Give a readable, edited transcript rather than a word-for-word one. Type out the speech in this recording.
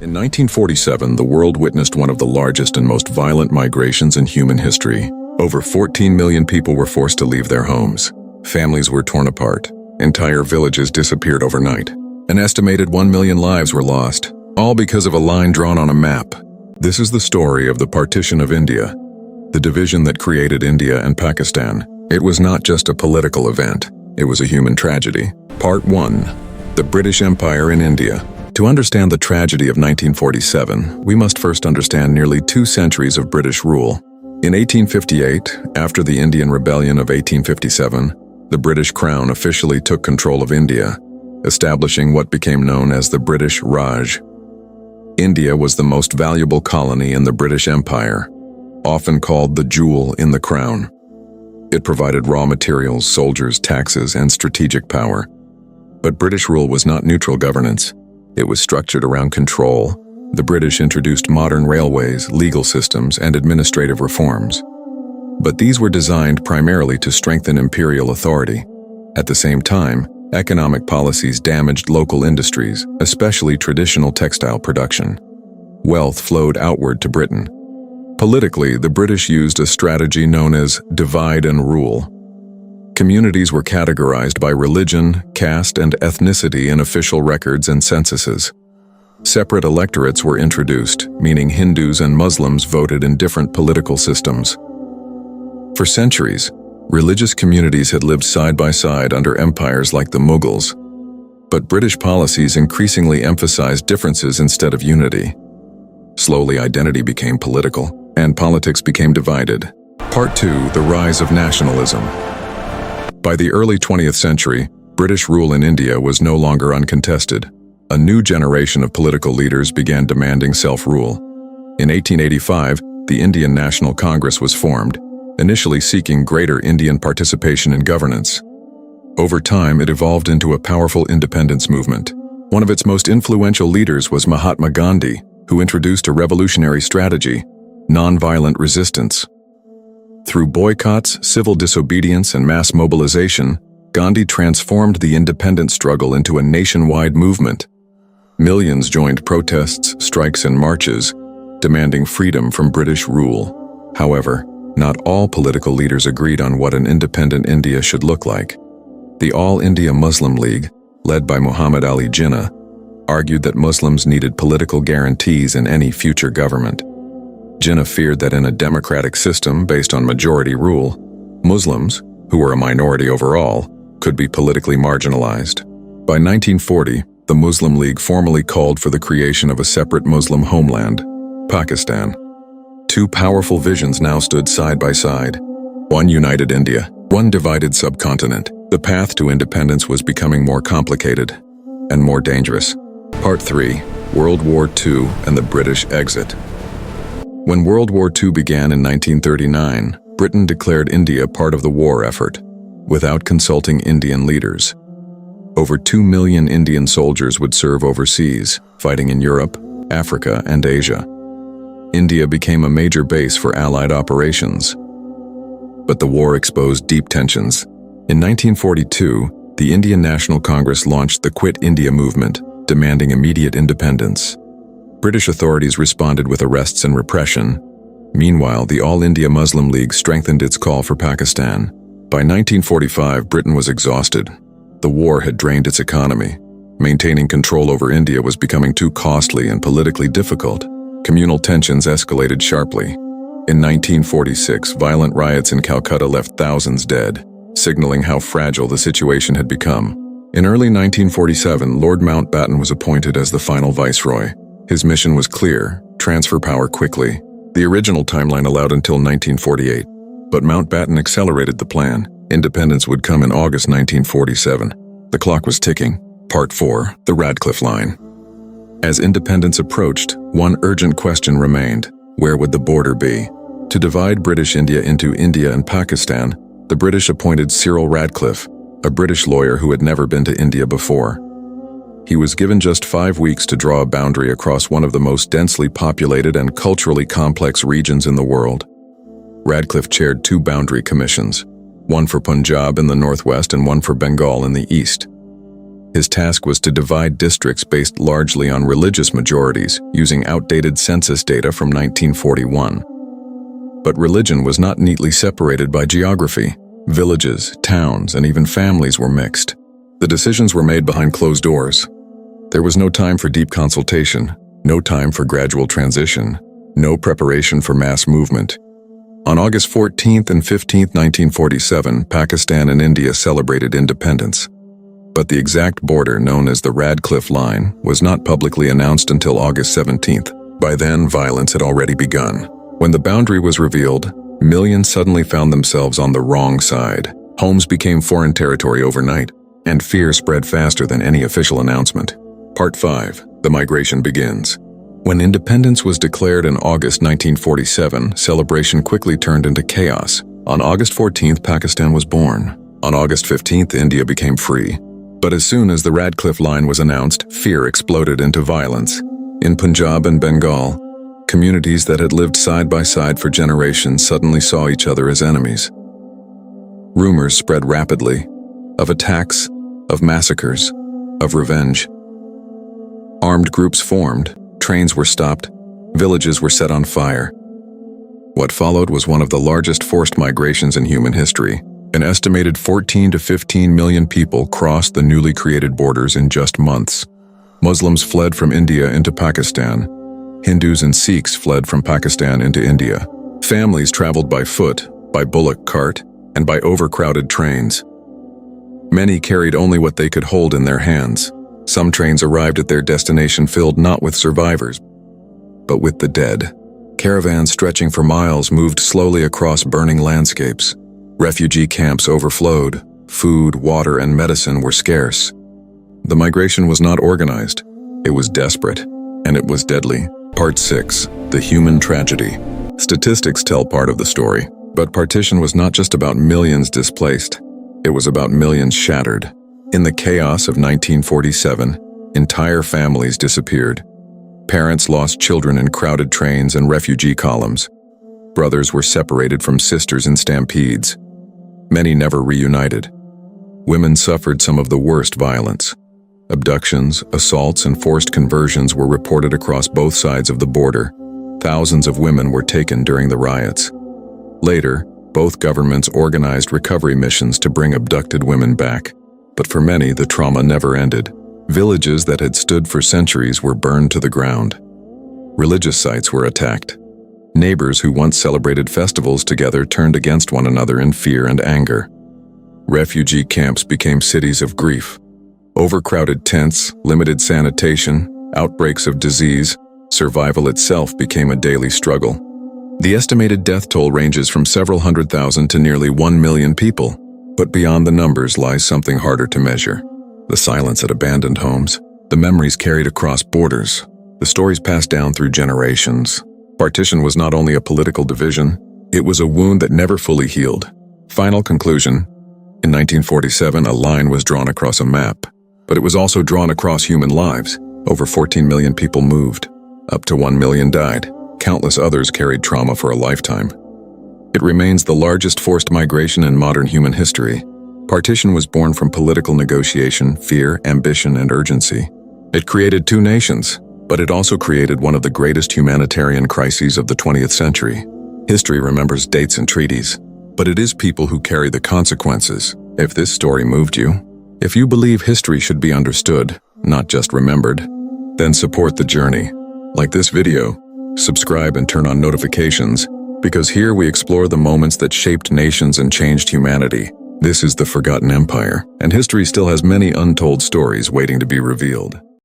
In 1947, the world witnessed one of the largest and most violent migrations in human history. Over 14 million people were forced to leave their homes. Families were torn apart. Entire villages disappeared overnight. An estimated 1 million lives were lost, all because of a line drawn on a map. This is the story of the Partition of India, the division that created India and Pakistan. It was not just a political event, it was a human tragedy. Part 1. The British Empire in India. To understand the tragedy of 1947, we must first understand nearly 2 centuries of British rule. In 1858, after the Indian Rebellion of 1857, the British Crown officially took control of India, establishing what became known as the British Raj. India was the most valuable colony in the British Empire, often called the jewel in the crown. It provided raw materials, soldiers, taxes, and strategic power. But British rule was not neutral governance. It was structured around control. The British introduced modern railways, legal systems, and administrative reforms. But these were designed primarily to strengthen imperial authority. At the same time, economic policies damaged local industries, especially traditional textile production. Wealth flowed outward to Britain. Politically, the British used a strategy known as divide and rule. Communities were categorized by religion, caste, and ethnicity in official records and censuses. Separate electorates were introduced, meaning Hindus and Muslims voted in different political systems. For centuries, religious communities had lived side by side under empires like the Mughals. But British policies increasingly emphasized differences instead of unity. Slowly, identity became political, and politics became divided. Part 2. The Rise of Nationalism. By the early 20th century, British rule in India was no longer uncontested. A new generation of political leaders began demanding self-rule. In 1885, the Indian National Congress was formed, initially seeking greater Indian participation in governance. Over time, it evolved into a powerful independence movement. One of its most influential leaders was Mahatma Gandhi, who introduced a revolutionary strategy: nonviolent resistance. Through boycotts, civil disobedience, and mass mobilization, Gandhi transformed the independence struggle into a nationwide movement. Millions joined protests, strikes, and marches, demanding freedom from British rule. However, not all political leaders agreed on what an independent India should look like. The All India Muslim League, led by Muhammad Ali Jinnah, argued that Muslims needed political guarantees in any future government. Jinnah feared that in a democratic system based on majority rule, Muslims, who were a minority overall, could be politically marginalized. By 1940, the Muslim League formally called for the creation of a separate Muslim homeland, Pakistan. 2 powerful visions now stood side by side. One united India, one divided subcontinent. The path to independence was becoming more complicated and more dangerous. Part 3. World War II and the British exit. When World War II began in 1939, Britain declared India part of the war effort, without consulting Indian leaders. Over 2 million Indian soldiers would serve overseas, fighting in Europe, Africa, and Asia. India became a major base for Allied operations. But the war exposed deep tensions. In 1942, the Indian National Congress launched the Quit India movement, demanding immediate independence. British authorities responded with arrests and repression. Meanwhile, the All India Muslim League strengthened its call for Pakistan. By 1945, Britain was exhausted. The war had drained its economy. Maintaining control over India was becoming too costly and politically difficult. Communal tensions escalated sharply. In 1946, violent riots in Calcutta left thousands dead, signaling how fragile the situation had become. In early 1947, Lord Mountbatten was appointed as the final viceroy. His mission was clear: transfer power quickly. The original timeline allowed until 1948, but Mountbatten accelerated the plan. Independence would come in August 1947. The clock was ticking. Part 4. The Radcliffe Line. As independence approached, one urgent question remained: where would the border be? To divide British India into India and Pakistan, the British appointed Cyril Radcliffe, a British lawyer who had never been to India before. He was given just 5 weeks to draw a boundary across one of the most densely populated and culturally complex regions in the world. Radcliffe chaired 2 boundary commissions, one for Punjab in the northwest and one for Bengal in the east. His task was to divide districts based largely on religious majorities, using outdated census data from 1941. But religion was not neatly separated by geography. Villages, towns, and even families were mixed. The decisions were made behind closed doors. There was no time for deep consultation, no time for gradual transition, no preparation for mass movement. On August 14th and 15th, 1947, Pakistan and India celebrated independence. But the exact border, known as the Radcliffe Line, was not publicly announced until August 17th. By then, violence had already begun. When the boundary was revealed, millions suddenly found themselves on the wrong side. Homes became foreign territory overnight, and fear spread faster than any official announcement. Part 5. The migration begins. When independence was declared in August 1947, celebration quickly turned into chaos. On August 14th, Pakistan was born. On August 15th, India became free. But as soon as the Radcliffe Line was announced, fear exploded into violence. In Punjab and Bengal, communities that had lived side by side for generations suddenly saw each other as enemies. Rumors spread rapidly of attacks, of massacres, of revenge. Armed groups formed, trains were stopped, villages were set on fire. What followed was one of the largest forced migrations in human history. An estimated 14 to 15 million people crossed the newly created borders in just months. Muslims fled from India into Pakistan. Hindus and Sikhs fled from Pakistan into India. Families traveled by foot, by bullock cart, and by overcrowded trains. Many carried only what they could hold in their hands. Some trains arrived at their destination filled not with survivors, but with the dead. Caravans stretching for miles moved slowly across burning landscapes. Refugee camps overflowed. Food, water, and medicine were scarce. The migration was not organized. It was desperate, and it was deadly. Part 6. The human tragedy. Statistics tell part of the story, but partition was not just about millions displaced. It was about millions shattered. In the chaos of 1947, entire families disappeared. Parents lost children in crowded trains and refugee columns. Brothers were separated from sisters in stampedes. Many never reunited. Women suffered some of the worst violence. Abductions, assaults, and forced conversions were reported across both sides of the border. Thousands of women were taken during the riots. Later, both governments organized recovery missions to bring abducted women back. But for many, the trauma never ended. Villages that had stood for centuries were burned to the ground. Religious sites were attacked. Neighbors who once celebrated festivals together turned against one another in fear and anger. Refugee camps became cities of grief. Overcrowded tents, limited sanitation, outbreaks of disease, survival itself became a daily struggle. The estimated death toll ranges from several 100,000 to nearly 1 million people. But beyond the numbers lies something harder to measure. The silence at abandoned homes, the memories carried across borders, the stories passed down through generations. Partition was not only a political division, it was a wound that never fully healed. Final conclusion. In 1947, a line was drawn across a map, but it was also drawn across human lives. Over 14 million people moved. Up to 1 million died. Countless others carried trauma for a lifetime. It remains the largest forced migration in modern human history. Partition was born from political negotiation, fear, ambition, and urgency. It created two nations, but it also created one of the greatest humanitarian crises of the 20th century. History remembers dates and treaties, but it is people who carry the consequences. If this story moved you, if you believe history should be understood, not just remembered, then support the journey. Like this video, subscribe and turn on notifications, because here we explore the moments that shaped nations and changed humanity. This is the Forgotten Empire, and history still has many untold stories waiting to be revealed.